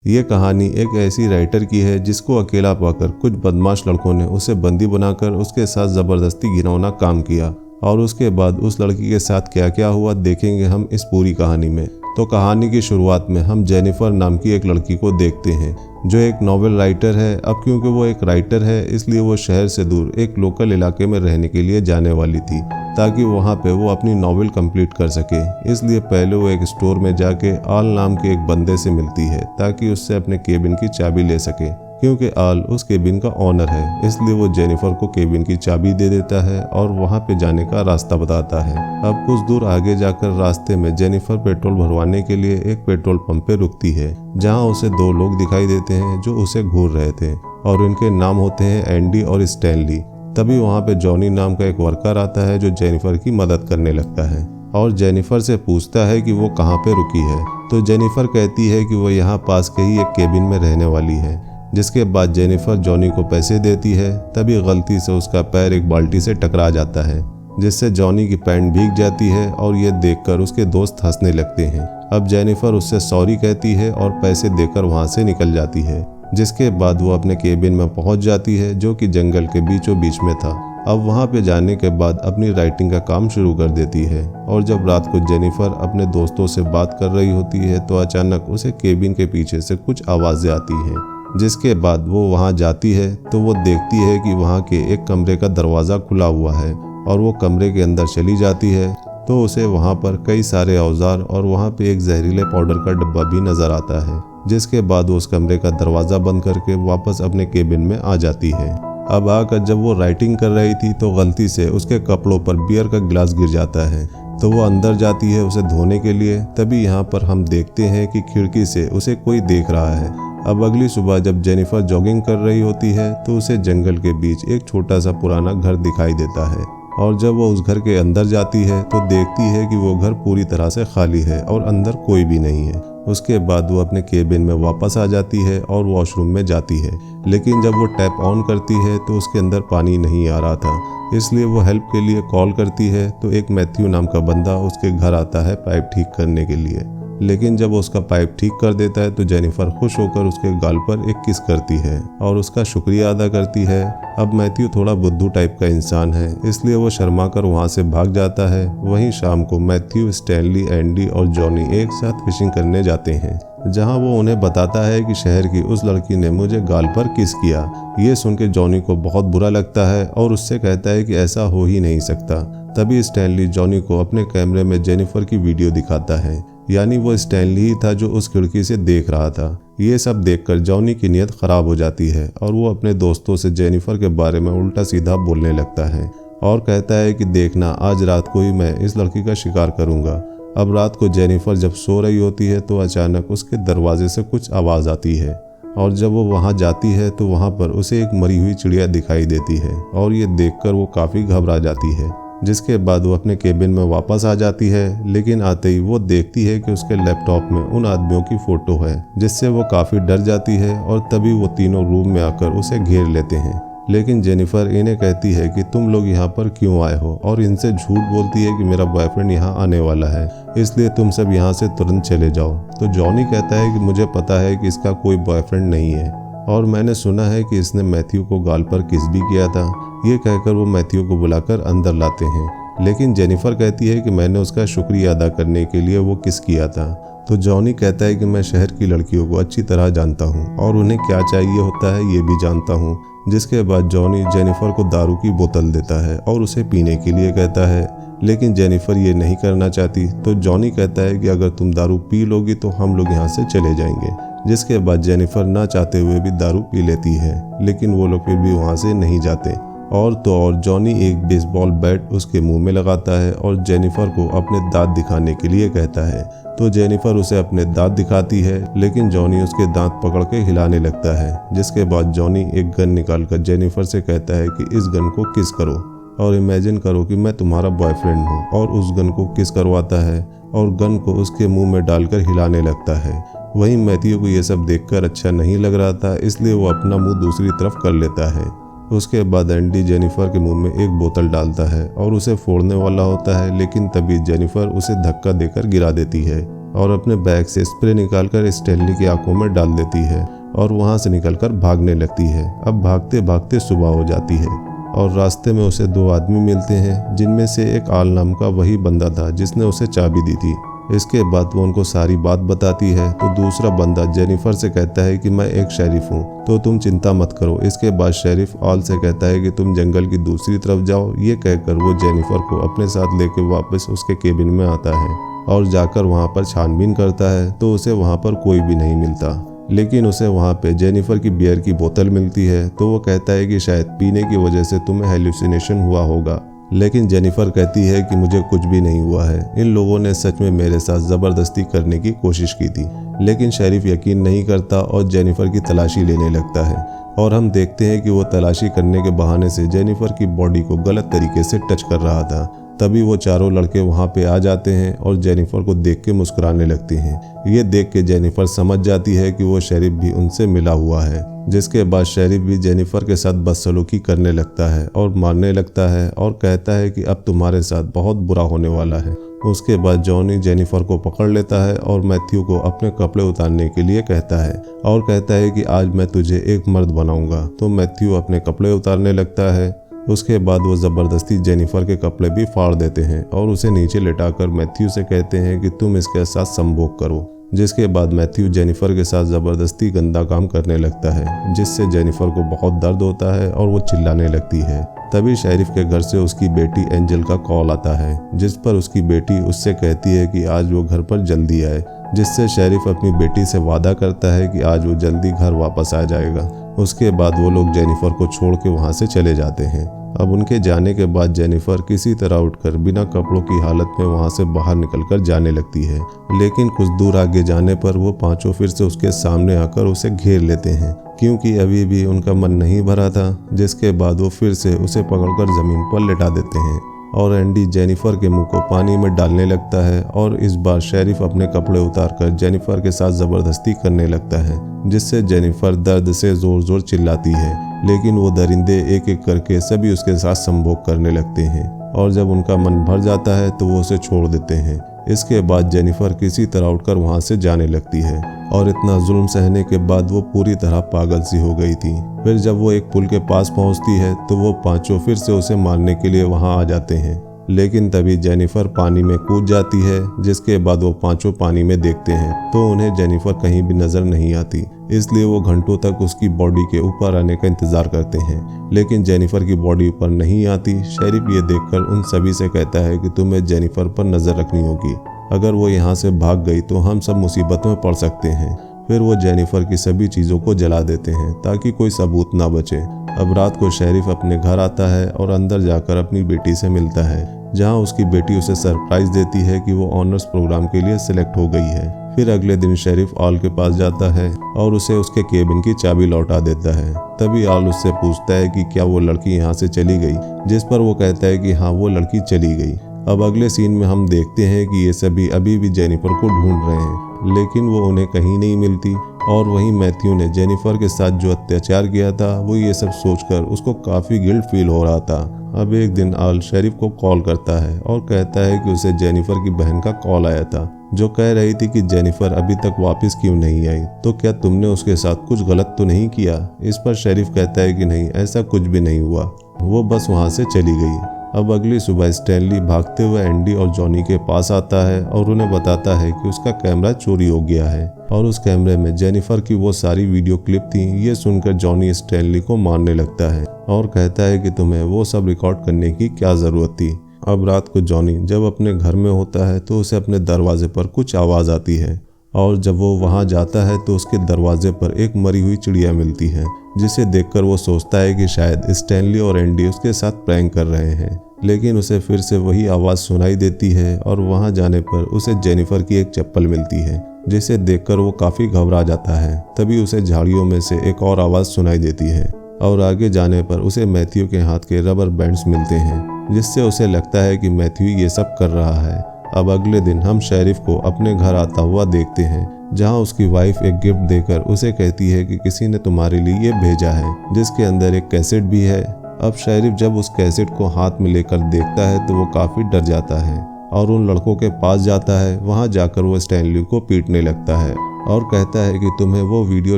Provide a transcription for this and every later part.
ये कहानी एक ऐसी राइटर की है जिसको अकेला पाकर कुछ बदमाश लड़कों ने उसे बंदी बनाकर उसके साथ ज़बरदस्ती घिनौना काम किया और उसके बाद उस लड़की के साथ क्या क्या हुआ देखेंगे हम इस पूरी कहानी में। तो कहानी की शुरुआत में हम जेनिफर नाम की एक लड़की को देखते हैं जो एक नॉवेल राइटर है। अब क्योंकि वो एक राइटर है इसलिए वो शहर से दूर एक लोकल इलाके में रहने के लिए जाने वाली थी ताकि वहाँ पे वो अपनी नॉवेल कंप्लीट कर सके। इसलिए पहले वो एक स्टोर में जाके आल नाम के एक बंदे से मिलती है ताकि उससे अपने केबिन की चाबी ले सके, क्योंकि आल उस केबिन का ओनर है। इसलिए वो जेनिफर को केबिन की चाबी दे देता है और वहाँ पे जाने का रास्ता बताता है। अब कुछ दूर आगे जाकर रास्ते में जेनिफर पेट्रोल भरवाने के लिए एक पेट्रोल पंप पे रुकती है जहाँ उसे दो लोग दिखाई देते हैं जो उसे घूर रहे थे और उनके नाम होते हैं एंडी और स्टैनली। तभी वहाँ पे जॉनी नाम का एक वर्कर आता है जो जेनिफर की मदद करने लगता है और जेनिफर से पूछता है कि वो कहाँ पे रुकी है। तो जेनिफर कहती है कि वो यहाँ पास के ही एक केबिन में रहने वाली है। जिसके बाद जेनिफर जॉनी को पैसे देती है। तभी गलती से उसका पैर एक बाल्टी से टकरा जाता है जिससे जॉनी की पैंट भीग जाती है और ये देखकर उसके दोस्त हंसने लगते हैं। अब जेनिफर उससे सॉरी कहती है और पैसे देकर वहाँ से निकल जाती है। जिसके बाद वो अपने केबिन में पहुँच जाती है जो कि जंगल के बीचों बीच में था। अब वहाँ पे जाने के बाद अपनी राइटिंग का काम शुरू कर देती है और जब रात को जेनिफर अपने दोस्तों से बात कर रही होती है तो अचानक उसे केबिन के पीछे से कुछ आवाज़ें आती हैं। जिसके बाद वो वहाँ जाती है तो वो देखती है कि वहाँ के एक कमरे का दरवाज़ा खुला हुआ है और वो कमरे के अंदर चली जाती है तो उसे वहाँ पर कई सारे औजार और वहाँ पे एक जहरीले पाउडर का डब्बा भी नज़र आता है। जिसके बाद वो उस कमरे का दरवाज़ा बंद करके वापस अपने केबिन में आ जाती है। अब आकर जब वो राइटिंग कर रही थी तो गलती से उसके कपड़ों पर बियर का गिलास गिर जाता है तो वो अंदर जाती है उसे धोने के लिए। तभी यहाँ पर हम देखते हैं कि खिड़की से उसे कोई देख रहा है। अब अगली सुबह जब जेनिफर जॉगिंग कर रही होती है तो उसे जंगल के बीच एक छोटा सा पुराना घर दिखाई देता है और जब वो उस घर के अंदर जाती है तो देखती है कि वो घर पूरी तरह से खाली है और अंदर कोई भी नहीं है। उसके बाद वो अपने केबिन में वापस आ जाती है और वॉशरूम में जाती है, लेकिन जब वो टैप ऑन करती है तो उसके अंदर पानी नहीं आ रहा था। इसलिए वो हेल्प के लिए कॉल करती है तो एक मैथ्यू नाम का बंदा उसके घर आता है पाइप ठीक करने के लिए। लेकिन जब वो उसका पाइप ठीक कर देता है तो जेनिफर खुश होकर उसके गाल पर एक किस करती है और उसका शुक्रिया अदा करती है। अब मैथ्यू थोड़ा बुद्धू टाइप का इंसान है इसलिए वो शर्मा कर वहाँ से भाग जाता है। वहीं शाम को मैथ्यू, स्टैनली, एंडी और जॉनी एक साथ फिशिंग करने जाते हैं जहाँ वो उन्हें बताता है कि शहर की उस लड़की ने मुझे गाल पर किस किया। ये सुन के जॉनी को बहुत बुरा लगता है और उससे कहता है कि ऐसा हो ही नहीं सकता। तभी स्टैनली जॉनी को अपने कैमरे में जेनिफर की वीडियो दिखाता है, यानी वो स्टैनली ही था जो उस खिड़की से देख रहा था। ये सब देखकर जॉनी की नीयत खराब हो जाती है और वो अपने दोस्तों से जेनिफर के बारे में उल्टा सीधा बोलने लगता है और कहता है कि देखना आज रात को ही मैं इस लड़की का शिकार करूंगा। अब रात को जेनिफर जब सो रही होती है तो अचानक उसके दरवाजे से कुछ आवाज़ आती है और जब वो वहाँ जाती है तो वहाँ पर उसे एक मरी हुई चिड़िया दिखाई देती है और ये देखकर वो काफ़ी घबरा जाती है। जिसके बाद वो अपने केबिन में वापस आ जाती है, लेकिन आते ही वो देखती है कि उसके लैपटॉप में उन आदमियों की फ़ोटो है जिससे वो काफ़ी डर जाती है और तभी वो तीनों रूम में आकर उसे घेर लेते हैं। लेकिन जेनिफर इन्हें कहती है कि तुम लोग यहाँ पर क्यों आए हो और इनसे झूठ बोलती है कि मेरा बॉयफ्रेंड यहाँ आने वाला है इसलिए तुम सब यहाँ से तुरंत चले जाओ। तो जॉनी कहता है कि मुझे पता है कि इसका कोई बॉयफ्रेंड नहीं है और मैंने सुना है कि इसने मैथ्यू को गाल पर किस भी किया था। ये कहकर वो मैथ्यू को बुलाकर अंदर लाते हैं, लेकिन जेनिफर कहती है कि मैंने उसका शुक्रिया अदा करने के लिए वो किस किया था। तो जॉनी कहता है कि मैं शहर की लड़कियों को अच्छी तरह जानता हूँ और उन्हें क्या चाहिए होता है ये भी जानता हूँ। जिसके बाद जॉनी जेनिफर को दारू की बोतल देता है और उसे पीने के लिए कहता है, लेकिन जेनिफर ये नहीं करना चाहती। तो जॉनी कहता है कि अगर तुम दारू पी लोगी तो हम लोग यहाँ से चले जाएंगे। जिसके बाद जेनिफर ना चाहते हुए भी दारू पी लेती है, लेकिन वो लोग फिर भी वहाँ से नहीं जाते। और तो और जॉनी एक बेसबॉल बैट उसके मुंह में लगाता है और जेनिफर को अपने दांत दिखाने के लिए कहता है। तो जेनिफर उसे अपने दांत दिखाती है, लेकिन जॉनी उसके दांत पकड़ के हिलाने लगता है। जिसके बाद जॉनी एक गन निकालकर जेनिफर से कहता है कि इस गन को किस करो और इमेजिन करो कि मैं तुम्हारा बॉयफ्रेंड हूँ, और उस गन को किस करवाता है और गन को उसके मुंह में डालकर हिलाने लगता है। वहीं मैथ्यू को ये सब देखकर अच्छा नहीं लग रहा था इसलिए वो अपना मुंह दूसरी तरफ कर लेता है। उसके बाद एंडी जेनिफर के मुंह में एक बोतल डालता है और उसे फोड़ने वाला होता है, लेकिन तभी जेनिफर उसे धक्का देकर गिरा देती है। और अपने बैग से स्प्रे निकालकर स्टैनली की आंखों में डाल देती है और वहां से निकलकर भागने लगती है। अब भागते भागते सुबह हो जाती है और रास्ते में उसे 2 आदमी मिलते हैं, जिनमें से एक आल नाम का वही बंदा था जिसने उसे चाबी दी थी। इसके बाद वो उनको सारी बात बताती है तो दूसरा बंदा जेनिफर से कहता है कि मैं एक शेरिफ हूँ, तो तुम चिंता मत करो। इसके बाद शेरिफ आल से कहता है कि तुम जंगल की दूसरी तरफ जाओ। ये कहकर वो जेनिफर को अपने साथ लेकर वापस उसके केबिन में आता है और जाकर वहाँ पर छानबीन करता है तो उसे वहाँ पर कोई भी नहीं मिलता, लेकिन उसे वहाँ पे जेनिफर की बियर की बोतल मिलती है। तो वो कहता है कि शायद पीने की वजह से तुम्हें हेलुसिनेशन हुआ होगा, लेकिन जेनिफर कहती है कि मुझे कुछ भी नहीं हुआ है। इन लोगों ने सच में मेरे साथ ज़बरदस्ती करने की कोशिश की थी। लेकिन शेरिफ यकीन नहीं करता और जेनिफर की तलाशी लेने लगता है और हम देखते हैं कि वो तलाशी करने के बहाने से जेनिफर की बॉडी को गलत तरीके से टच कर रहा था। तभी वो चारों लड़के वहाँ पे आ जाते हैं और जेनिफर को देख के मुस्कुराने लगते हैं। ये देख के जेनिफर समझ जाती है कि वो शेरिफ भी उनसे मिला हुआ है, जिसके बाद शेरिफ भी जेनिफर के साथ बदसलूकी करने लगता है और मारने लगता है और कहता है कि अब तुम्हारे साथ बहुत बुरा होने वाला है। उसके बाद जॉनी जेनिफर को पकड़ लेता है और मैथ्यू को अपने कपड़े उतारने के लिए कहता है और कहता है कि आज मैं तुझे एक मर्द बनाऊंगा। तो मैथ्यू अपने कपड़े उतारने लगता है। उसके बाद वो ज़बरदस्ती जेनिफर के कपड़े भी फाड़ देते हैं और उसे नीचे लेटाकर मैथ्यू से कहते हैं कि तुम इसके साथ संभोग करो। जिसके बाद मैथ्यू जेनिफर के साथ ज़बरदस्ती गंदा काम करने लगता है, जिससे जेनिफर को बहुत दर्द होता है और वो चिल्लाने लगती है। तभी शेरिफ के घर से उसकी बेटी एंजल का कॉल आता है, जिस पर उसकी बेटी उससे कहती है कि आज वो घर पर जल्दी आए, जिससे शेरिफ अपनी बेटी से वादा करता है कि आज वो जल्दी घर वापस आ जाएगा। उसके बाद वो लोग जेनिफर को छोड़ के वहाँ से चले जाते हैं। अब उनके जाने के बाद जेनिफर किसी तरह उठकर बिना कपड़ों की हालत में वहाँ से बाहर निकलकर जाने लगती है, लेकिन कुछ दूर आगे जाने पर वो पांचों फिर से उसके सामने आकर उसे घेर लेते हैं, क्योंकि अभी भी उनका मन नहीं भरा था। जिसके बाद वो फिर से उसे पकड़कर जमीन पर लेटा देते हैं और एंडी जेनिफर के मुंह को पानी में डालने लगता है और इस बार शेरिफ अपने कपड़े उतारकर जेनिफर के साथ ज़बरदस्ती करने लगता है, जिससे जेनिफर दर्द से जोर जोर चिल्लाती है। लेकिन वो दरिंदे एक एक करके सभी उसके साथ संभोग करने लगते हैं और जब उनका मन भर जाता है तो वो उसे छोड़ देते हैं। इसके बाद जेनिफर किसी तरह उठकर वहाँ से जाने लगती है और इतना जुल्म सहने के बाद वो पूरी तरह पागल सी हो गई थी। फिर जब वो एक पुल के पास पहुँचती है तो वो पांचों फिर से उसे मारने के लिए वहाँ आ जाते हैं, लेकिन तभी जेनिफर पानी में कूद जाती है। जिसके बाद वो पांचों पानी में देखते हैं तो उन्हें जेनिफर कहीं भी नजर नहीं आती, इसलिए वो घंटों तक उसकी बॉडी के ऊपर आने का इंतजार करते हैं, लेकिन जेनिफर की बॉडी ऊपर नहीं आती। शेरिफ ये देखकर उन सभी से कहता है कि तुम्हें जेनिफर पर नजर रखनी होगी, अगर वो यहाँ से भाग गई तो हम सब मुसीबत में पड़ सकते हैं। फिर वो जेनिफर की सभी चीज़ों को जला देते हैं ताकि कोई सबूत ना बचे। अब रात को शेरिफ अपने घर आता है और अंदर जाकर अपनी बेटी से मिलता है, जहाँ उसकी बेटी उसे सरप्राइज देती है कि वो ऑनर्स प्रोग्राम के लिए सिलेक्ट हो गई है। फिर अगले दिन शेरिफ आल के पास जाता है और उसे उसके केबिन की चाबी लौटा देता है। तभी आल उससे पूछता है कि क्या वो लड़की यहाँ से चली गई, जिस पर वो कहता है कि हाँ वो लड़की चली गई। अब अगले सीन में हम देखते हैं कि ये सभी अभी भी जेनिफर को ढूंढ रहे हैं, लेकिन वो उन्हें कहीं नहीं मिलती। और वहीं मैथ्यू ने जेनिफर के साथ जो अत्याचार किया था वो ये सब सोचकर उसको काफ़ी गिल्ट फील हो रहा था। अब एक दिन आल शेरिफ को कॉल करता है और कहता है कि उसे जेनिफर की बहन का कॉल आया था, जो कह रही थी कि जेनिफर अभी तक वापस क्यों नहीं आई, तो क्या तुमने उसके साथ कुछ गलत तो नहीं किया। इस पर शेरिफ कहता है कि नहीं, ऐसा कुछ भी नहीं हुआ, वो बस वहाँ से चली गई। अब अगली सुबह स्टैनली भागते हुए एंडी और जॉनी के पास आता है और उन्हें बताता है कि उसका कैमरा चोरी हो गया है और उस कैमरे में जेनिफर की वो सारी वीडियो क्लिप थी। ये सुनकर जॉनी स्टैनली को मारने लगता है और कहता है कि तुम्हें वो सब रिकॉर्ड करने की क्या ज़रूरत थी। अब रात को जॉनी जब अपने घर में होता है तो उसे अपने दरवाजे पर कुछ आवाज़ आती है और जब वो वहाँ जाता है तो उसके दरवाजे पर एक मरी हुई चिड़िया मिलती है, जिसे देखकर वो सोचता है कि शायद स्टैनली और एंडी उसके साथ प्रैंक कर रहे हैं। लेकिन उसे फिर से वही आवाज़ सुनाई देती है और वहाँ जाने पर उसे जेनिफर की एक चप्पल मिलती है, जिसे देखकर वो काफ़ी घबरा जाता है। तभी उसे झाड़ियों में से एक और आवाज़ सुनाई देती है और आगे जाने पर उसे मैथ्यू के हाथ के रबर बैंड्स मिलते हैं, जिससे उसे लगता है कि मैथ्यू ये सब कर रहा है। अब अगले दिन हम शेरिफ को अपने घर आता हुआ देखते हैं, जहां उसकी वाइफ एक गिफ्ट देकर उसे कहती है कि किसी ने तुम्हारे लिए ये भेजा है, जिसके अंदर एक कैसेट भी है। अब शेरिफ जब उस कैसेट को हाथ में लेकर देखता है तो वो काफ़ी डर जाता है और उन लड़कों के पास जाता है। वहाँ जाकर वो स्टैनली को पीटने लगता है और कहता है कि तुम्हें वो वीडियो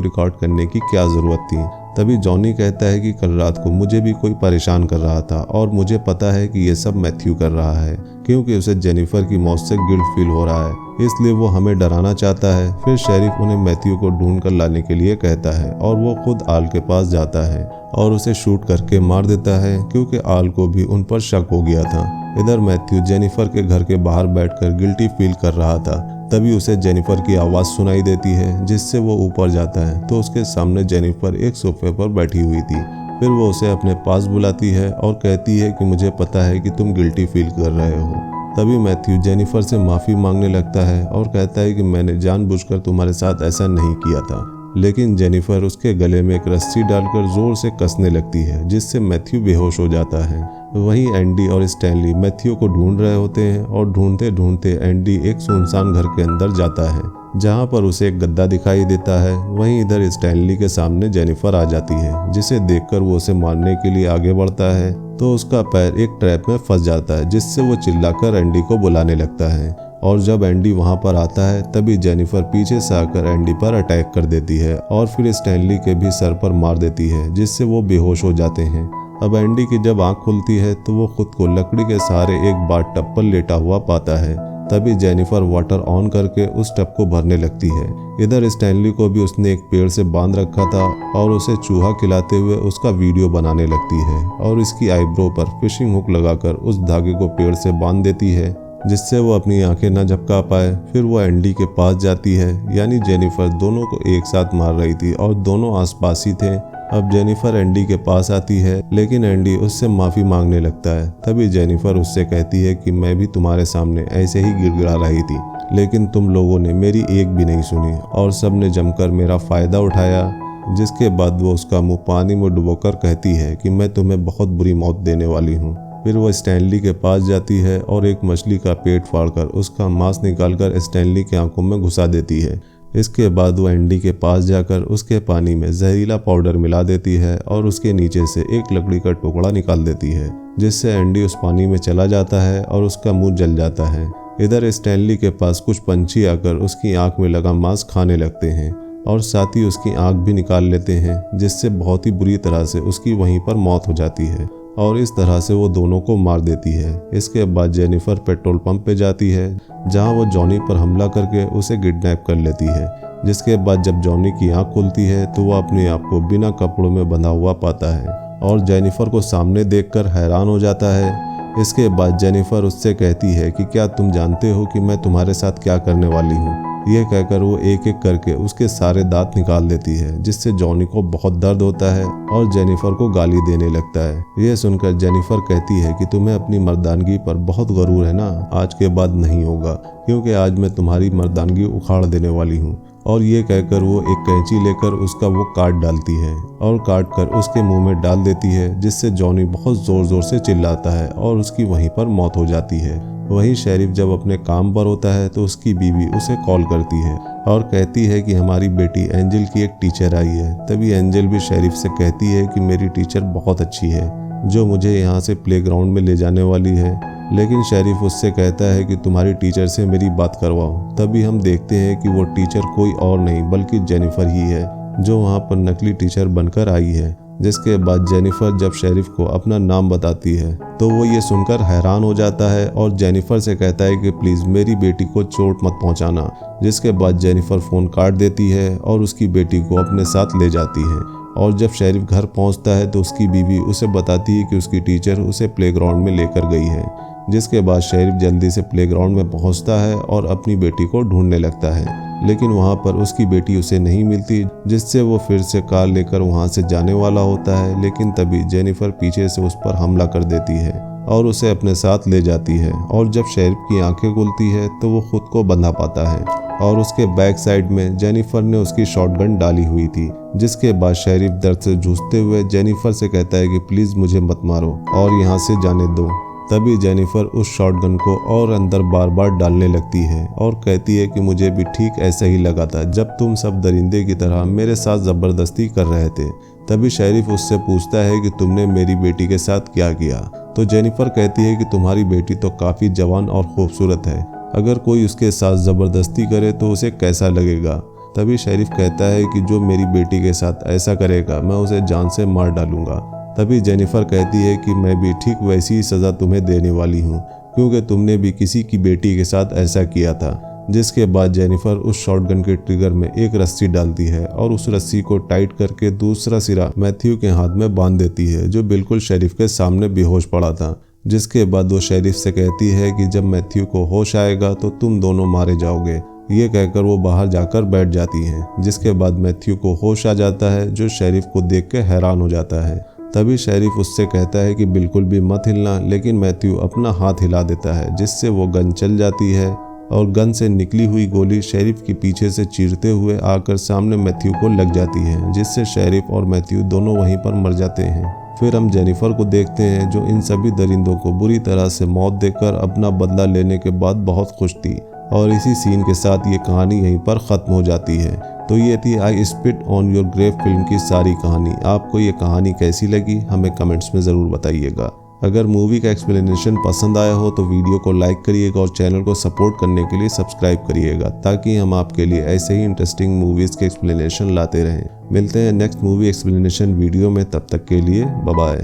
रिकॉर्ड करने की क्या ज़रूरत थी। तभी जॉनी कहता है कि कल रात को मुझे भी कोई परेशान कर रहा था और मुझे पता है कि ये सब मैथ्यू कर रहा है, क्योंकि उसे जेनिफर की मौत से गिल्ट फील हो रहा है, इसलिए वो हमें डराना चाहता है। फिर शेरिफ उन्हें मैथ्यू को ढूंढ कर लाने के लिए कहता है और वो खुद आल के पास जाता है और उसे शूट करके मार देता है, क्योंकि आल को भी उन पर शक हो गया था। इधर मैथ्यू जेनिफर के घर के बाहर बैठकर गिल्टी फील कर रहा था। तभी उसे जेनिफर की आवाज़ सुनाई देती है, जिससे वो ऊपर जाता है तो उसके सामने जेनिफर एक सोफे पर बैठी हुई थी। फिर वो उसे अपने पास बुलाती है और कहती है कि मुझे पता है कि तुम गिल्टी फील कर रहे हो। तभी मैथ्यू जेनिफर से माफ़ी मांगने लगता है और कहता है कि मैंने जानबूझकर तुम्हारे साथ ऐसा नहीं किया था। लेकिन जेनिफर उसके गले में एक रस्सी डालकर जोर से कसने लगती है, जिससे मैथ्यू बेहोश हो जाता है। वहीं एंडी और स्टैनली मैथ्यू को ढूंढ रहे होते हैं और ढूंढते ढूंढते एंडी एक सुनसान घर के अंदर जाता है, जहां पर उसे एक गद्दा दिखाई देता है। वहीं इधर स्टैनली के सामने जेनिफर आ जाती है, जिसे देखकर वो उसे मारने के लिए आगे बढ़ता है तो उसका पैर एक ट्रैप में फंस जाता है, जिससे वो चिल्लाकर एंडी को बुलाने लगता है। और जब एंडी वहां पर आता है तभी जेनिफर पीछे से आकर एंडी पर अटैक कर देती है और फिर स्टैनली के भी सर पर मार देती है, जिससे वो बेहोश हो जाते हैं। अब एंडी की जब आंख खुलती है तो वो खुद को लकड़ी के सहारे एक बाथ टब पर लेटा हुआ पाता है। तभी जेनिफर वाटर ऑन करके उस टब को भरने लगती है। इधर स्टैनली को भी उसने एक पेड़ से बांध रखा था और उसे चूहा खिलाते हुए उसका वीडियो बनाने लगती है और इसकी आईब्रो पर फिशिंग हुक लगाकर उस धागे को पेड़ से बांध देती है, जिससे वो अपनी आंखें न झपका पाए। फिर वो एंडी के पास जाती है, यानी जेनिफर दोनों को एक साथ मार रही थी और दोनों आसपास ही थे। अब जेनिफर एंडी के पास आती है, लेकिन एंडी उससे माफ़ी मांगने लगता है। तभी जेनिफर उससे कहती है कि मैं भी तुम्हारे सामने ऐसे ही गिड़गिड़ा रही थी, लेकिन तुम लोगों ने मेरी एक भी नहीं सुनी और सब ने जमकर मेरा फ़ायदा उठाया। जिसके बाद वो उसका मुंह पानी में डुबोकर कहती है कि मैं तुम्हें बहुत बुरी मौत देने वाली हूँ। फिर वो स्टैनली के पास जाती है और एक मछली का पेट फाड़कर उसका मांस निकालकर स्टैनली की आंखों में घुसा देती है। इसके बाद वो एंडी के पास जाकर उसके पानी में जहरीला पाउडर मिला देती है और उसके नीचे से एक लकड़ी का टुकड़ा निकाल देती है, जिससे एंडी उस पानी में चला जाता है और उसका मुंह जल जाता है। इधर स्टैनली के पास कुछ पंछी आकर उसकी आंख में लगा मांस खाने लगते हैं और साथ ही उसकी आंख भी निकाल लेते हैं, जिससे बहुत ही बुरी तरह से उसकी वहीं पर मौत हो जाती है और इस तरह से वो दोनों को मार देती है। इसके बाद जेनिफर पेट्रोल पंप पे जाती है, जहां वो जॉनी पर हमला करके उसे किडनैप कर लेती है। जिसके बाद जब जॉनी की आंख खुलती है तो वो अपने आप को बिना कपड़ों में बंधा हुआ पाता है और जेनिफर को सामने देखकर हैरान हो जाता है। इसके बाद जेनिफर उससे कहती है कि क्या तुम जानते हो कि मैं तुम्हारे साथ क्या करने वाली हूँ। ये कहकर वो एक एक करके उसके सारे दांत निकाल देती है, जिससे जॉनी को बहुत दर्द होता है और जेनिफर को गाली देने लगता है। ये सुनकर जेनिफर कहती है कि तुम्हें अपनी मर्दानगी पर बहुत गरूर है ना, आज के बाद नहीं होगा, क्योंकि आज मैं तुम्हारी मर्दानगी उखाड़ देने वाली हूँ। और ये कहकर वो एक कैंची लेकर उसका वो काट डालती है और काट कर उसके मुंह में डाल देती है, जिससे जॉनी बहुत जोर जोर से चिल्लाता है और उसकी वहीं पर मौत हो जाती है। वहीं शेरिफ जब अपने काम पर होता है तो उसकी बीवी उसे कॉल करती है और कहती है कि हमारी बेटी एंजल की एक टीचर आई है। तभी एंजल भी शेरिफ से कहती है कि मेरी टीचर बहुत अच्छी है, जो मुझे यहाँ से प्लेग्राउंड में ले जाने वाली है। लेकिन शेरिफ उससे कहता है कि तुम्हारी टीचर से मेरी बात करवाओ। तभी हम देखते हैं कि वो टीचर कोई और नहीं बल्कि जेनिफर ही है, जो वहाँ पर नकली टीचर बनकर आई है। जिसके बाद जेनिफर जब शेरिफ को अपना नाम बताती है तो वो ये सुनकर हैरान हो जाता है और जेनिफर से कहता है कि प्लीज़ मेरी बेटी को चोट मत पहुंचाना। जिसके बाद जेनिफर फ़ोन काट देती है और उसकी बेटी को अपने साथ ले जाती है। और जब शेरिफ घर पहुंचता है तो उसकी बीवी उसे बताती है कि उसकी टीचर उसे प्लेग्राउंड में लेकर गई है। जिसके बाद शेरिफ जल्दी से प्लेग्राउंड में पहुंचता है और अपनी बेटी को ढूंढने लगता है, लेकिन वहां पर उसकी बेटी उसे नहीं मिलती, जिससे वो फिर से कार लेकर वहां से जाने वाला होता है। लेकिन तभी जेनिफर पीछे से उस पर हमला कर देती है और उसे अपने साथ ले जाती है। और जब शेरिफ की आंखें खुलती है तो वो खुद को बंधा पाता है और उसके बैक साइड में जेनिफर ने उसकी शॉटगन डाली हुई थी। जिसके बाद शेरिफ दर्द से जूझते हुए जेनिफर से कहता है कि प्लीज़ मुझे मत मारो और यहाँ से जाने दो। तभी जेनिफर उस शॉटगन को और अंदर बार बार डालने लगती है और कहती है कि मुझे भी ठीक ऐसा ही लगा था जब तुम सब दरिंदे की तरह मेरे साथ ज़बरदस्ती कर रहे थे। तभी शेरिफ उससे पूछता है कि तुमने मेरी बेटी के साथ क्या किया। तो जेनिफर कहती है कि तुम्हारी बेटी तो काफ़ी जवान और खूबसूरत है, अगर कोई उसके साथ ज़बरदस्ती करे तो उसे कैसा लगेगा। तभी शेरिफ कहता है कि जो मेरी बेटी के साथ ऐसा करेगा मैं उसे जान से मार डालूंगा। तभी जेनिफर कहती है कि मैं भी ठीक वैसी ही सज़ा तुम्हें देने वाली हूँ, क्योंकि तुमने भी किसी की बेटी के साथ ऐसा किया था। जिसके बाद जेनिफर उस शॉटगन के ट्रिगर में एक रस्सी डालती है और उस रस्सी को टाइट करके दूसरा सिरा मैथ्यू के हाथ में बांध देती है, जो बिल्कुल शेरिफ के सामने बेहोश पड़ा था। जिसके बाद वो शेरिफ से कहती है कि जब मैथ्यू को होश आएगा तो तुम दोनों मारे जाओगे। ये कहकर वो बाहर जाकर बैठ जाती हैं। जिसके बाद मैथ्यू को होश आ जाता है, जो शेरिफ को देख के हैरान हो जाता है। तभी शेरिफ उससे कहता है कि बिल्कुल भी मत हिलना, लेकिन मैथ्यू अपना हाथ हिला देता है, जिससे वो गन चल जाती है और गन से निकली हुई गोली शेरिफ के पीछे से चीरते हुए आकर सामने मैथ्यू को लग जाती है, जिससे शेरिफ और मैथ्यू दोनों वहीं पर मर जाते हैं। फिर हम जेनिफर को देखते हैं, जो इन सभी दरिंदों को बुरी तरह से मौत देकर अपना बदला लेने के बाद बहुत खुश थी। और इसी सीन के साथ ये कहानी यहीं पर ख़त्म हो जाती है। तो ये थी I spit on your grave film की सारी कहानी। आपको ये कहानी कैसी लगी हमें कमेंट्स में ज़रूर बताइएगा। अगर मूवी का एक्सप्लेनेशन पसंद आया हो तो वीडियो को लाइक करिएगा और चैनल को सपोर्ट करने के लिए सब्सक्राइब करिएगा, ताकि हम आपके लिए ऐसे ही इंटरेस्टिंग मूवीज़ के एक्सप्लेनेशन लाते रहें। मिलते हैं नेक्स्ट मूवी एक्सप्लेनेशन वीडियो में, तब तक के लिए बाय बाय।